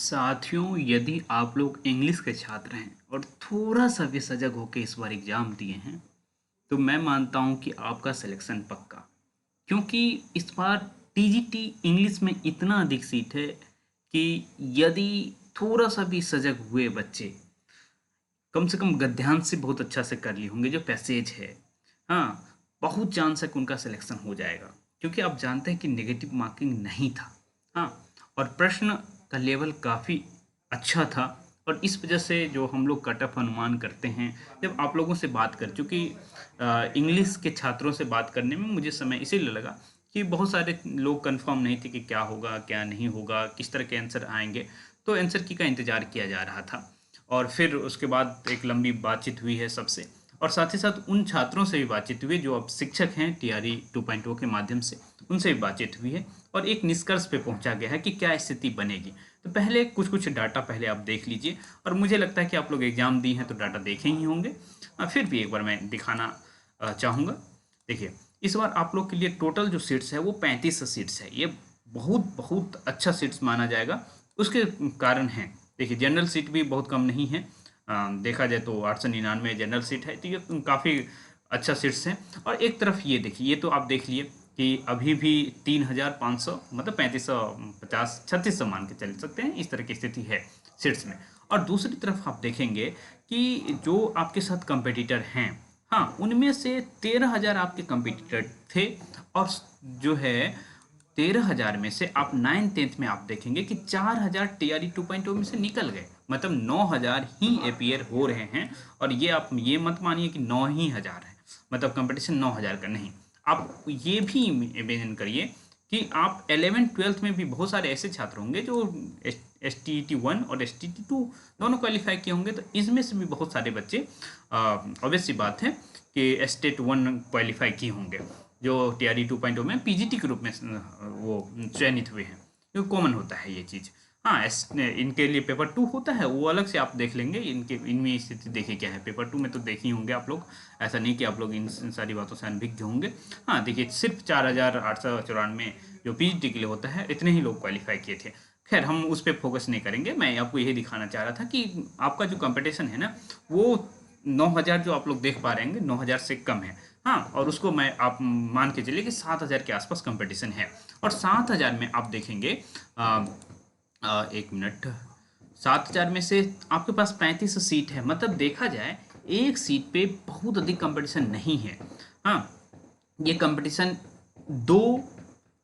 साथियों, यदि आप लोग इंग्लिश के छात्र हैं और थोड़ा सा भी सजग होकर इस बार एग्ज़ाम दिए हैं, तो मैं मानता हूं कि आपका सिलेक्शन पक्का। क्योंकि इस बार टीजीटी इंग्लिश में इतना अधिक सीट है कि यदि थोड़ा सा भी सजग हुए बच्चे कम से कम गद्यांश से बहुत अच्छा से कर लिए होंगे जो पैसेज है। हाँ, बहुत चांस है कि उनका सिलेक्शन हो जाएगा, क्योंकि आप जानते हैं कि नेगेटिव मार्किंग नहीं था। हाँ, और प्रश्न का लेवल काफ़ी अच्छा था। और इस वजह से जो हम लोग कट ऑफ अनुमान करते हैं, जब आप लोगों से बात कर चूँकि इंग्लिश के छात्रों से बात करने में मुझे समय इसीलिए लगा कि बहुत सारे लोग कंफर्म नहीं थे कि क्या होगा क्या नहीं होगा, किस तरह के आंसर आएंगे। तो आंसर की का इंतज़ार किया जा रहा था। और फिर उसके बाद एक लंबी बातचीत हुई है सबसे, और साथ ही साथ उन छात्रों से भी बातचीत हुई है जो अब शिक्षक हैं टीआरई 2.0 के माध्यम से, उनसे भी बातचीत हुई है। और एक निष्कर्ष पे पहुंचा गया है कि क्या स्थिति बनेगी। तो पहले कुछ कुछ डाटा पहले आप देख लीजिए, और मुझे लगता है कि आप लोग एग्जाम दी हैं तो डाटा देखे ही होंगे। फिर भी एक बार मैं दिखाना चाहूँगा। देखिए, इस बार आप लोग के लिए टोटल जो सीट्स है वो 35 सीट्स है। ये बहुत बहुत अच्छा सीट्स माना जाएगा। उसके कारण हैं, देखिए जनरल सीट भी बहुत कम नहीं है। देखा जाए तो 899 जनरल सीट है, तो ये काफ़ी अच्छा सीट्स हैं। और एक तरफ ये देखिए, ये तो आप देख लिए कि अभी भी 3500 मतलब 3550 3600 मान के चल सकते हैं, इस तरह की स्थिति है सीट्स में। और दूसरी तरफ आप देखेंगे कि जो आपके साथ कंपटीटर हैं, हाँ, उनमें से 13,000 आपके कंपटीटर थे। और जो है 13,000 में से आप 9th-10th में आप देखेंगे कि 4,000 टीआरई 2.0 में से निकल गए, मतलब 9,000 ही अपियर हो रहे हैं। और ये आप ये मत मानिए कि 9,000 है, मतलब कंपटीशन 9,000 का नहीं। आप ये भी इमेजिन करिए कि आप 11th-12th में भी बहुत सारे ऐसे छात्र होंगे जो STET 1 और STET 2 दोनों क्वालिफाई किए होंगे। तो इसमें से भी बहुत सारे बच्चे, ऑब्वियस सी बात है कि STET 1 क्वालिफाई किए होंगे, जो टीआरई 2.0 में पीजीटी के रूप में वो चयनित हुए हैं, क्योंकि कॉमन होता है ये चीज़। हाँ, इनके लिए पेपर 2 होता है, वो अलग से आप देख लेंगे। इनके इनमें स्थिति देखिए क्या है, पेपर 2 में तो देख ही होंगे आप लोग। ऐसा नहीं कि आप लोग इन सारी बातों से अनभिज्ञ होंगे। हाँ, देखिए सिर्फ 4,894 जो पीजीटी के लिए होता है, इतने ही लोग क्वालिफाई किए थे। खैर, हम उस पर फोकस नहीं करेंगे। मैं आपको यही दिखाना चाह रहा था कि आपका जो कंपटीशन है ना, वो 9,000 जो आप लोग देख पा रहे हैं 9,000 से कम है। हाँ, और उसको मैं आप मान के चलिए कि 7,000 के आसपास कंपटीशन है। और 7,000 में आप देखेंगे, एक मिनट, 7,000 में से आपके पास 35 सीट है, मतलब देखा जाए एक सीट पे बहुत अधिक कंपटीशन नहीं है। हाँ, ये कंपटीशन दो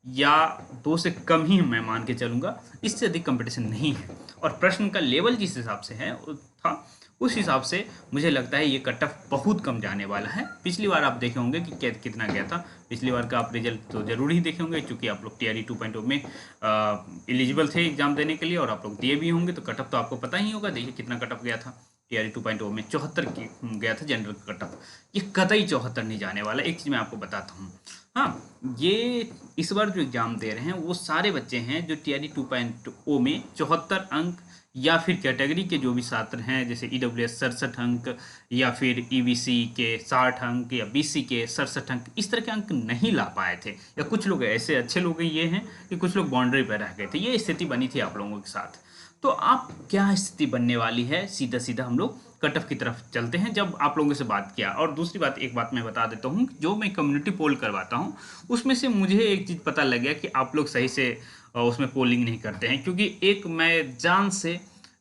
या दो से कम ही मैं मान के चलूंगा, इससे अधिक कंपटीशन नहीं है। और प्रश्न का लेवल जिस हिसाब से है था, उस हिसाब से मुझे लगता है ये कट ऑफ बहुत कम जाने वाला है। पिछली बार आप देखे होंगे कि कितना गया था। पिछली बार का आप रिजल्ट तो जरूर ही देखे होंगे, क्योंकि आप लोग टीआरई 2.0 में एलिजिबल थे एग्जाम देने के लिए, और आप लोग दिए भी होंगे, तो कट ऑफ तो आपको पता ही होगा। देखिए कितना कट ऑफ गया था टीआरई 2.0 में, 74 की गया था जनरल कट ऑफ। ये कतई 74 नहीं जाने वाला, एक चीज़ मैं आपको बताता हूँ। हाँ, ये इस बार जो एग्जाम दे रहे हैं वो सारे बच्चे हैं जो टीआरई 2.0 में 74 अंक, या फिर कैटेगरी के जो भी छात्र हैं, जैसे ईडब्ल्यूएस 67 अंक, या फिर ईबीसी के 60 अंक, या बीसी के 67 अंक, इस तरह के अंक नहीं ला पाए थे। या कुछ लोग ऐसे अच्छे लोग ये हैं कि कुछ लोग बाउंड्री पर रह गए थे। ये स्थिति बनी थी आप लोगों के साथ। तो आप क्या स्थिति बनने वाली है, सीधा सीधा हम लोग कट ऑफ की तरफ चलते हैं। जब आप लोगों से बात किया, और दूसरी बात, एक बात मैं बता देता हूँ, जो मैं कम्युनिटी पोल करवाता हूँ उसमें से मुझे एक चीज़ पता लग गया कि आप लोग सही से उसमें पोलिंग नहीं करते हैं। क्योंकि एक मैं जान से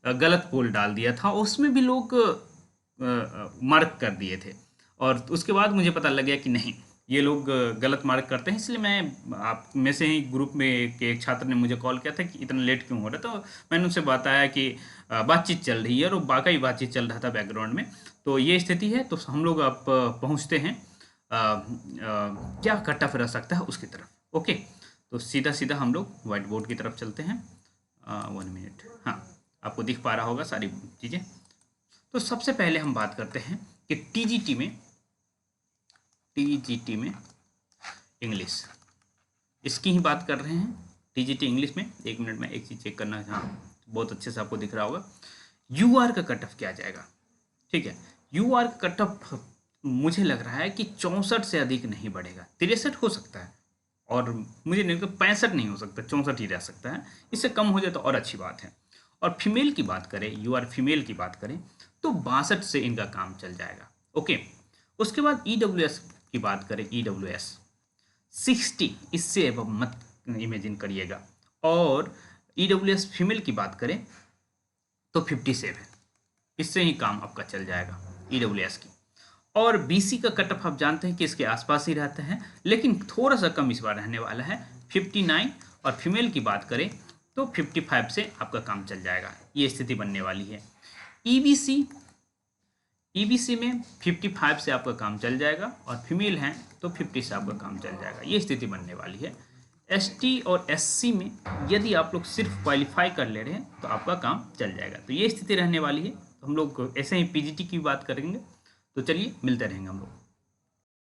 गलत पोल डाल दिया था, उसमें भी लोग मार्क कर दिए थे। और उसके बाद मुझे पता लग गया कि नहीं, ये लोग गलत मार्क करते हैं। इसलिए मैं आप में से ही ग्रुप में एक छात्र ने मुझे कॉल किया था कि इतना लेट क्यों हो रहा था। तो मैंने उनसे बताया कि बातचीत चल रही है, और वाकई बातचीत चल रहा था बैकग्राउंड में। तो ये स्थिति है। तो हम लोग अब पहुँचते हैं क्या कट ऑफ रह सकता है उसकी तरफ। ओके, तो सीधा सीधा हम लोग व्हाइट बोर्ड की तरफ चलते हैं। 1 मिनट, हाँ, आपको दिख पा रहा होगा सारी चीज़ें। तो सबसे पहले हम बात करते हैं कि टीजीटी में इंग्लिश, इसकी ही बात कर रहे हैं। टीजीटी इंग्लिश में 1 मिनट में एक चीज़ चेक करना, हाँ, बहुत अच्छे से आपको दिख रहा होगा। यूआर का कट ऑफ क्या जाएगा, ठीक है। यूआर का कट ऑफ मुझे लग रहा है कि 64 से अधिक नहीं बढ़ेगा। 63 हो सकता है, और मुझे नहीं लगता 65 नहीं हो सकता, 64 ही रह सकता है। इससे कम हो जाए तो और अच्छी बात है। और फीमेल की बात करें, यू आर फीमेल की बात करें, तो 62 से इनका काम चल जाएगा। ओके, उसके बाद ईडब्ल्यूएस की बात करें, ईडब्ल्यूएस 60, इससे अब मत इमेजिन करिएगा। और ईडब्ल्यूएस फीमेल की बात करें तो 57, इससे ही काम आपका चल जाएगा ईडब्ल्यूएस की। और बीसी का कट ऑफ आप जानते हैं कि इसके आसपास ही रहता है, लेकिन थोड़ा सा कम इस बार रहने वाला है 59। और फीमेल की बात करें तो 55 से आपका काम चल जाएगा, ये स्थिति बनने वाली है। ईबीसी, ईबीसी में 55 से आपका काम चल जाएगा, और फीमेल हैं तो 50 से आपका काम चल जाएगा, ये स्थिति बनने वाली है। एसटी और एससी में यदि आप लोग सिर्फ क्वालिफाई कर ले रहे हैं तो आपका काम चल जाएगा, तो ये स्थिति रहने वाली है। तो हम लोग ऐसे ही पीजीटी की बात करेंगे। तो चलिए मिलते रहेंगे हम लोग।